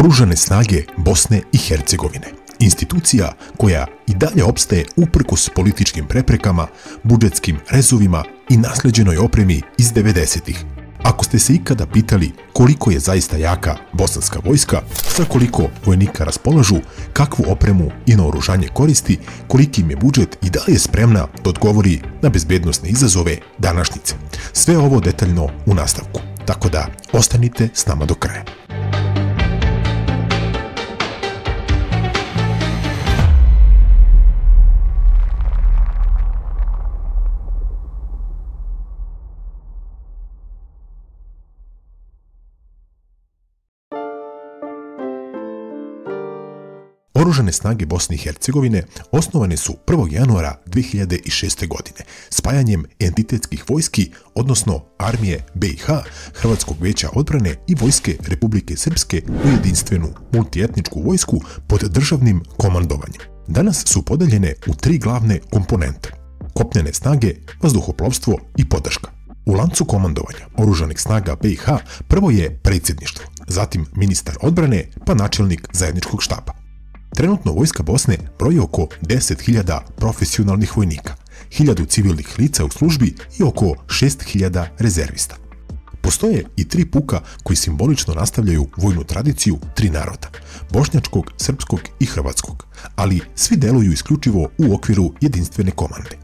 Oružane snage Bosne i Hercegovine. Institucija koja i dalje opstaje uprkos političkim preprekama, budžetskim rezovima i nasleđenoj opremi iz 90-ih. Ako ste se ikada pitali koliko je zaista jaka bosanska vojska, sa koliko vojnika raspolažu, kakvu opremu i naoružanje koristi, koliki im je budžet i da li je spremna da odgovori na bezbednosne izazove današnjice. Sve ovo detaljno u nastavku, tako da ostanite s nama do kraja. Oružane snage Bosne i Hercegovine osnovane su 1. januara 2006. godine spajanjem entitetskih vojski, odnosno Armije BiH, Hrvatskog veća odbrane i Vojske Republike Srpske u jedinstvenu multietničku vojsku pod državnim komandovanjem. Danas su podeljene u 3 glavne komponente: kopnene snage, vazduhoplovstvo i podrška. U lancu komandovanja Oružanih snaga BiH prvo je predsjedništvo, zatim ministar odbrane pa načelnik zajedničkog štaba. Trenutno vojska Bosne broji oko 10.000 profesionalnih vojnika, 1.000 civilnih lica u službi i oko 6.000 rezervista. Postoje i 3 puka koji simbolično nastavljaju vojnu tradiciju 3 naroda, bošnjačkog, srpskog i hrvatskog, ali svi deluju isključivo u okviru jedinstvene komande.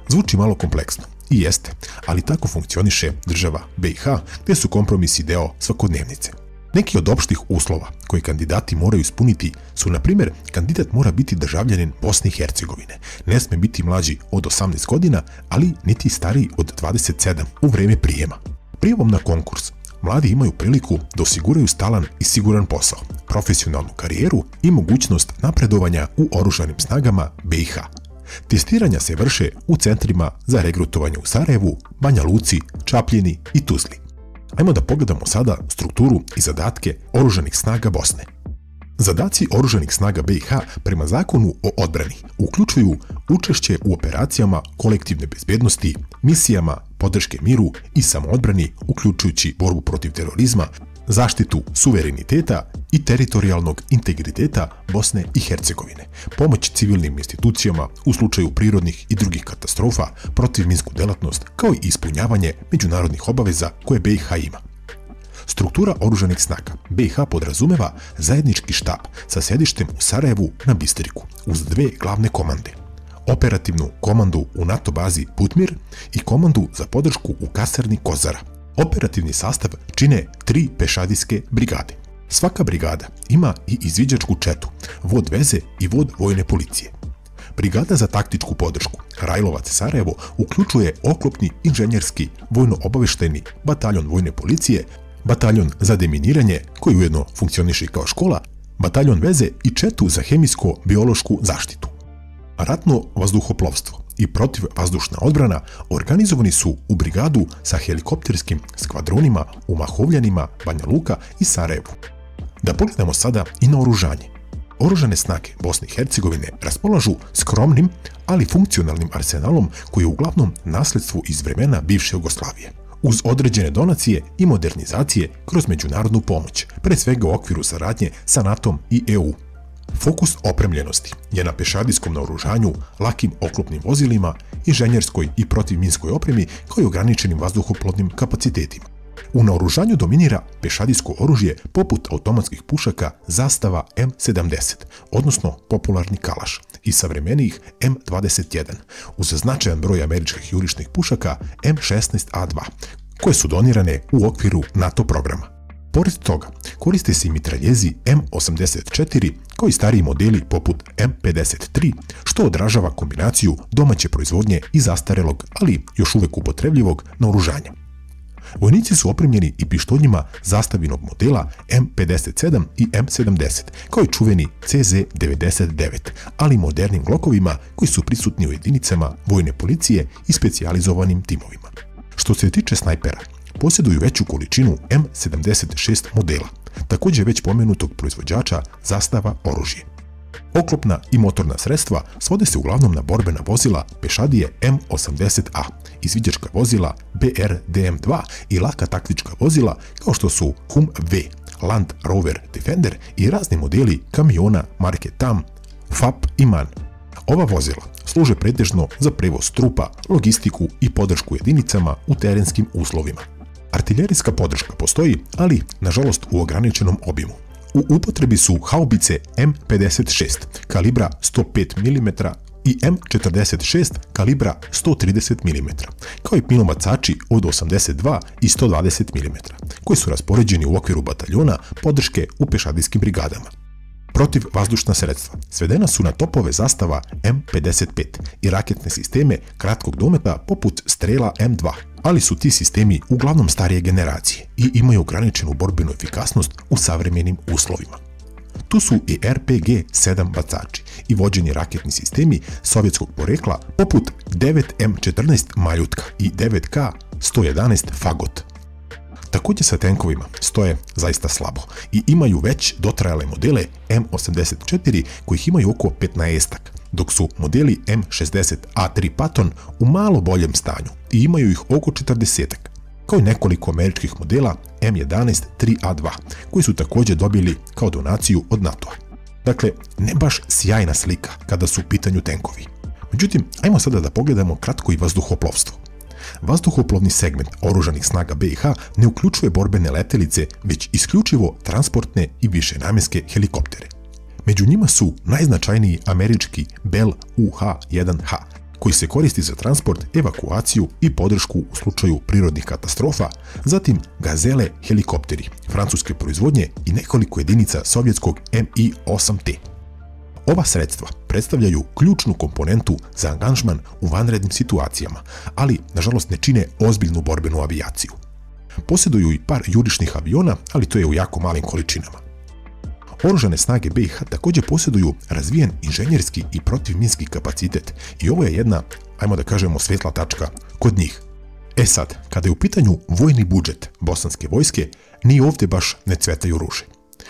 Zvuči malo kompleksno, i jeste, ali tako funkcioniše država BiH, gdje su kompromisi deo svakodnevnice. Neki od opštih uslova koje kandidati moraju ispuniti su, na primjer, kandidat mora biti državljanin Bosne i Hercegovine, ne sme biti mlađi od 18 godina, ali niti stariji od 27 u vreme prijema. Prijavom na konkurs mladi imaju priliku da osiguraju stalan i siguran posao, profesionalnu karijeru i mogućnost napredovanja u oružanim snagama BiH. Testiranja se vrše u centrima za regrutovanje u Sarajevu, Banja Luci, Čapljini i Tuzli. Ajmo da pogledamo sada strukturu i zadatke Oružanih snaga Bosne. Zadaci Oružanih snaga BiH prema zakonu o odbrani uključuju učešće u operacijama kolektivne bezbednosti, misijama podrške miru i samoodbrani, uključujući borbu protiv terorizma, zaštitu suvereniteta i teritorijalnog integriteta Bosne i Hercegovine, pomoć civilnim institucijama u slučaju prirodnih i drugih katastrofa, protivminsku delatnost, kao i ispunjavanje međunarodnih obaveza koje BiH ima. Struktura Oružanih snaga BiH podrazumeva zajednički štab sa sedištem u Sarajevu na Bistriku, uz 2 glavne komande: operativnu komandu u NATO bazi Putmir i komandu za podršku u kasarni Kozara. Operativni sastav čine 3 pešadijske brigade. Svaka brigada ima i izviđačku četu, vod veze i vod vojne policije. Brigada za taktičku podršku Rajlovac Sarajevo uključuje oklopni inženjerski vojno-obaveštajni bataljon vojne policije, bataljon za deminiranje, koji ujedno funkcioniše kao škola, bataljon veze i četu za hemijsko-biološku zaštitu. Ratno vazduhoplovstvo i protivvazdušna odbrana organizovani su u brigadu sa helikopterskim skvadronima u Mahovljanima, Banja Luka i Sarajevu. Da pogledamo sada i na oružanje. Oružane snage Bosne i Hercegovine raspolažu skromnim, ali funkcionalnim arsenalom koji je uglavnom nasledstvo iz vremena bivše Jugoslavije, uz određene donacije i modernizacije kroz međunarodnu pomoć, pre svega u okviru saradnje sa NATO-om i EU. Fokus opremljenosti je na pešadijskom naoružanju, lakim oklopnim vozilima, inženjerskoj i protivminskoj opremi, kao i ograničenim vazduhoplovnim kapacitetima. U naoružanju dominira pešadijsko oružje poput automatskih pušaka Zastava M70, odnosno popularni Kalaš, i savremenijih M21, uz značajan broj američkih jurišnih pušaka M16A2, koje su donirane u okviru NATO programa. Pored toga, koriste se i mitraljezi M84, kao i stariji modeli poput M53, što odražava kombinaciju domaće proizvodnje i zastarelog, ali još uvek upotrebljivog naoružanja. Vojnici su opremljeni i pištoljima zastavinog modela M57 i M70, kao i čuveni CZ99, ali i modernim glokovima koji su prisutni u jedinicama vojne policije i specijalizovanim timovima. Što se tiče snajpera, posjeduju veću količinu M76 modela, također već pomenutog proizvođača Zastava oružje. Oklopna i motorna sredstva svode se uglavnom na borbena vozila pešadije M80A, izviđačka vozila BRDM2 i laka taktička vozila kao što su HUM-V, Land Rover Defender i razni modeli kamiona marke TAM, FAP i MAN. Ova vozila služe pretežno za prevoz trupa, logistiku i podršku jedinicama u terenskim uslovima. Artiljerijska podrška postoji, ali nažalost u ograničenom obimu. U upotrebi su haubice M56 kalibra 105 mm i M46 kalibra 130 mm, kao i minobacači od 82 i 120 mm, koji su raspoređeni u okviru bataljona podrške u pešadijskim brigadama. Protivvazdušna sredstva svedena su na topove zastava M55 i raketne sisteme kratkog dometa poput strela M2, ali su ti sistemi uglavnom starije generacije i imaju ograničenu borbenu efikasnost u savremenim uslovima. Tu su i RPG-7 bacači i vođeni raketni sistemi sovjetskog porekla poput 9M14 Maljutka i 9K-111 Fagot. Također sa tenkovima stoje zaista slabo i imaju već dotrajale modele M84 kojih imaju oko 15-ak, dok su modeli M60A3 Patton u malo boljem stanju i imaju ih oko 40-ak, kao i nekoliko američkih modela M11 3A2 koji su također dobili kao donaciju od NATO-a. Dakle, ne baš sjajna slika kada su u pitanju tenkovi. Međutim, ajmo sada da pogledamo kratko i vazduhoplovstvo. Vazduhoplovni segment oružanih snaga BiH ne uključuje borbene letelice, već isključivo transportne i višenamjenske helikoptere. Među njima su najznačajniji američki Bell UH-1H, koji se koristi za transport, evakuaciju i podršku u slučaju prirodnih katastrofa, zatim Gazele helikopteri francuske proizvodnje i nekoliko jedinica sovjetskog Mi-8T. Ova sredstva predstavljaju ključnu komponentu za angažman u vanrednim situacijama, ali nažalost ne čine ozbiljnu borbenu avijaciju. Posjeduju i par jurišnih aviona, ali to je u jako malim količinama. Oružane snage BiH također posjeduju razvijen inženjerski i protivminski kapacitet i ovo je jedna, ajmo da kažemo, svetla tačka kod njih. E sad, kada je u pitanju vojni budžet bosanske vojske, ni ovdje baš ne cvetaju ruže.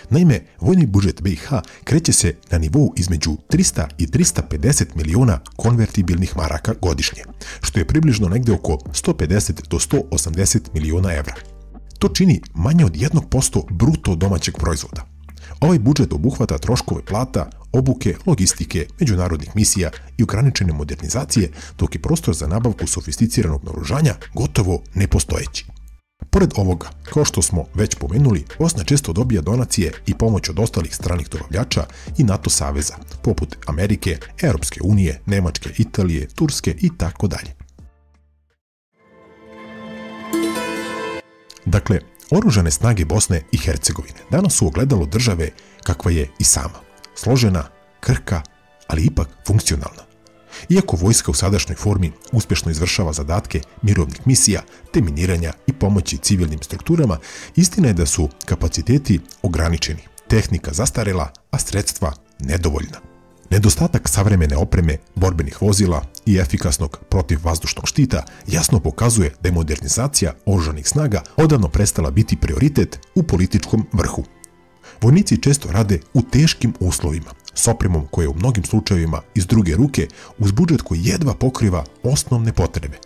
Naime, vojni budžet BiH kreće se na nivou između 300 i 350 miliona konvertibilnih maraka godišnje, što je približno negdje oko 150 do 180 miliona evra. To čini manje od 1% bruto domaćeg proizvoda. Ovaj budžet obuhvata troškove plata, obuke, logistike, međunarodnih misija i ograničene modernizacije, dok je prostor za nabavku sofisticiranog naoružanja gotovo nepostojeći. Pored ovoga, kao što smo već pomenuli, Bosna često dobija donacije i pomoć od ostalih stranih dobavljača i NATO saveza, poput Amerike, Europske unije, Nemačke, Italije, Turske i tako dalje. Dakle, oružane snage Bosne i Hercegovine danas su ogledalo države kakva je i sama. Složena, krhka, ali ipak funkcionalna. Iako vojska u sadašnjoj formi uspješno izvršava zadatke mirovnih misija, te miniranja i pomoći civilnim strukturama, istina je da su kapaciteti ograničeni, tehnika zastarela, a sredstva nedovoljna. Nedostatak savremene opreme, borbenih vozila i efikasnog protivvazdušnog štita jasno pokazuje da je modernizacija oružanih snaga odavno prestala biti prioritet u političkom vrhu. Vojnici često rade u teškim uslovima, s opremom koja je u mnogim slučajevima iz druge ruke, uz budžet koji jedva pokriva osnovne potrebe.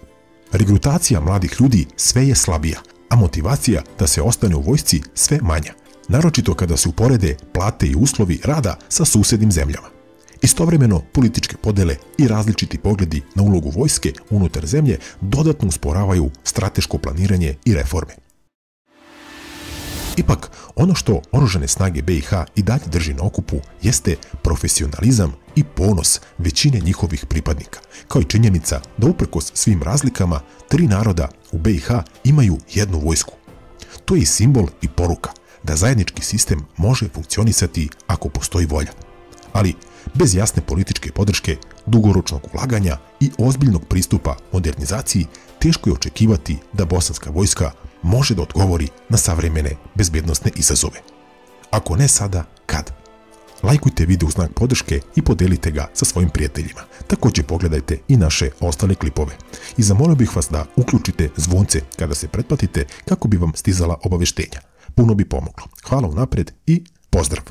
Regrutacija mladih ljudi sve je slabija, a motivacija da se ostane u vojsci sve manja, naročito kada se uporede plate i uslovi rada sa susednim zemljama. Istovremeno, političke podele i različiti pogledi na ulogu vojske unutar zemlje dodatno usporavaju strateško planiranje i reforme. Ipak, ono što oružane snage BiH i dalje drži na okupu jeste profesionalizam i ponos većine njihovih pripadnika, kao i činjenica da uprkos svim razlikama, tri naroda u BiH imaju jednu vojsku. To je i simbol i poruka da zajednički sistem može funkcionisati ako postoji volja. Ali, bez jasne političke podrške, dugoročnog ulaganja i ozbiljnog pristupa modernizaciji, teško je očekivati da bosanska vojska može da odgovori na savremene bezbednosne izazove. Ako ne sada, kad? Lajkujte video u znak podrške i podelite ga sa svojim prijateljima. Također pogledajte i naše ostale klipove. I zamolio bih vas da uključite zvonce kada se pretplatite kako bi vam stizala obaveštenja. Puno bi pomoglo. Hvala unaprijed i pozdrav!